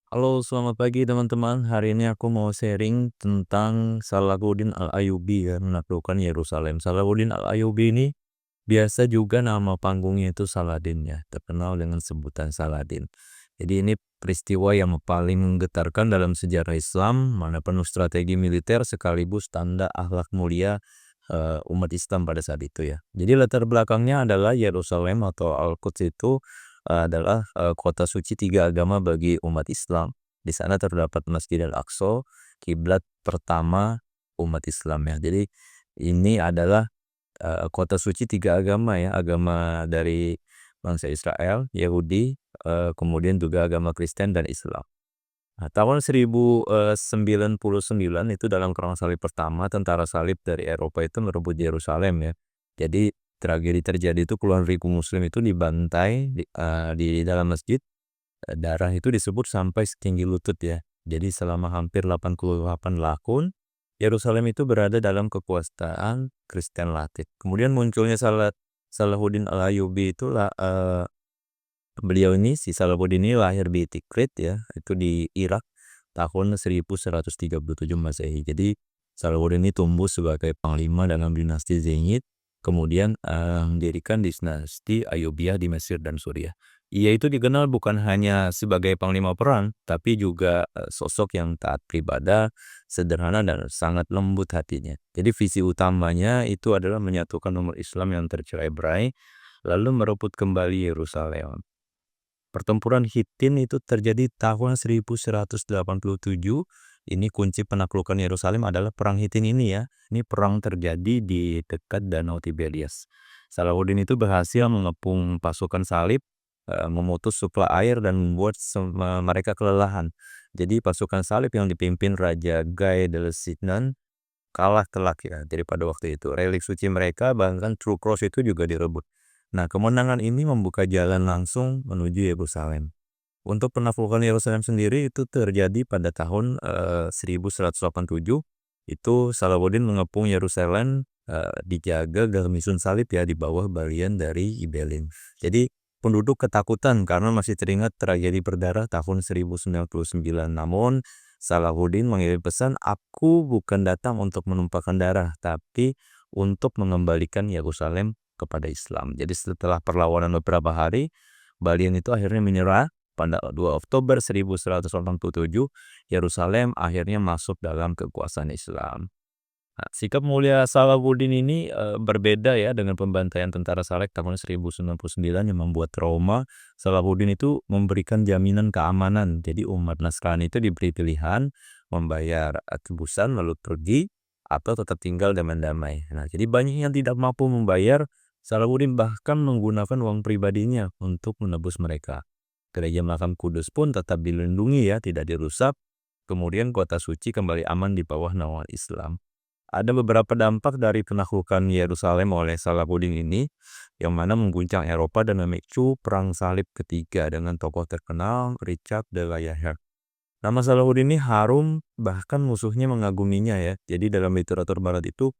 Halo, selamat pagi teman-teman. Hari ini aku mau sharing tentang Salahuddin Al-Ayyubi ya, menaklukkan Yerusalem. Salahuddin Al-Ayyubi ini biasa juga nama panggungnya itu Saladin ya, terkenal dengan sebutan Saladin. Jadi ini peristiwa yang paling menggetarkan dalam sejarah Islam, mana penuh strategi militer sekaligus tanda akhlak mulia umat Islam pada saat itu ya. Jadi latar belakangnya adalah Yerusalem atau Al-Quds itu adalah kota suci tiga agama bagi umat Islam. Di sana terdapat Masjid Al-Aqsa, kiblat pertama umat Islam ya. Jadi ini adalah kota suci tiga agama ya, agama dari bangsa Israel, Yahudi, kemudian juga agama Kristen dan Islam. Nah, tahun 1099 itu dalam Perang Salib pertama, tentara salib dari Eropa itu merebut Yerusalem ya. Jadi tragedi terjadi itu puluhan ribu muslim itu dibantai di dalam masjid, darah itu disebut sampai setinggi lutut ya. Jadi selama hampir 88 tahun, Yerusalem itu berada dalam kekuasaan Kristen Latin. Kemudian munculnya Salahuddin Al-Ayyubi itulah beliau ini, si Salahuddin ini lahir di Tikrit ya, itu di Irak tahun 1137 Masehi. Jadi Salahuddin ini tumbuh sebagai panglima dalam dinasti Zengid, kemudian mendirikan dinasti Ayyubiyah di Mesir dan Suriah. Ia itu dikenal bukan hanya sebagai panglima perang, tapi juga sosok yang taat beribadah, sederhana dan sangat lembut hatinya. Jadi visi utamanya itu adalah menyatukan umat Islam yang tercerai-berai, lalu merebut kembali Yerusalem. Pertempuran Hittin itu terjadi tahun 1187. Ini kunci penaklukan Yerusalem adalah perang Hittin ini ya. Ini perang terjadi di dekat Danau Tiberias. Salahuddin itu berhasil mengepung pasukan salib, memutus suplai air dan membuat mereka kelelahan. Jadi pasukan salib yang dipimpin Raja Guy de Lusignan kalah telak ya daripada waktu itu. Relik suci mereka bahkan True Cross itu juga direbut. Nah, kemenangan ini membuka jalan langsung menuju Yerusalem. Untuk penaklukan Yerusalem sendiri itu terjadi pada tahun 1187. Itu Salahuddin mengepung Yerusalem, dijaga garnison salib ya di bawah balian dari Ibelin. Jadi penduduk ketakutan karena masih teringat tragedi berdarah tahun 1099. Namun Salahuddin mengirim pesan, "Aku bukan datang untuk menumpahkan darah, tapi untuk mengembalikan Yerusalem kepada Islam." Jadi setelah perlawanan beberapa hari, balian itu akhirnya menyerah. Pada 2 Oktober 1187, Yerusalem akhirnya masuk dalam kekuasaan Islam. Nah, sikap mulia Salahuddin ini berbeda ya dengan pembantaian tentara Saleh tahun 1099 yang membuat trauma. Salahuddin itu memberikan jaminan keamanan. Jadi umat Nasrani itu diberi pilihan membayar tebusan lalu pergi atau tetap tinggal dengan damai. Nah, jadi banyak yang tidak mampu membayar. Salahuddin bahkan menggunakan uang pribadinya untuk menebus mereka. Gereja Makam Kudus pun tetap dilindungi ya, tidak dirusak. Kemudian kota suci kembali aman di bawah naungan Islam. Ada beberapa dampak dari penaklukan Yerusalem oleh Salahuddin ini, yang mana mengguncang Eropa dan memicu Perang Salib ketiga dengan tokoh terkenal Richard de la Galahad. Nama Salahuddin ini harum, bahkan musuhnya mengaguminya ya. Jadi dalam literatur barat itu,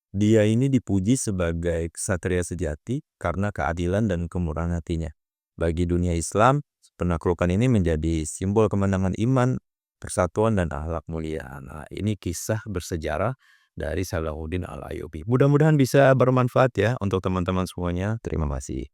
dia ini dipuji sebagai ksatria sejati karena keadilan dan kemurahan hatinya. Bagi dunia Islam, penaklukan ini menjadi simbol kemenangan iman, persatuan, dan akhlak mulia. Nah, ini kisah bersejarah dari Salahuddin Al-Ayyubi. Mudah-mudahan bisa bermanfaat ya untuk teman-teman semuanya. Terima kasih.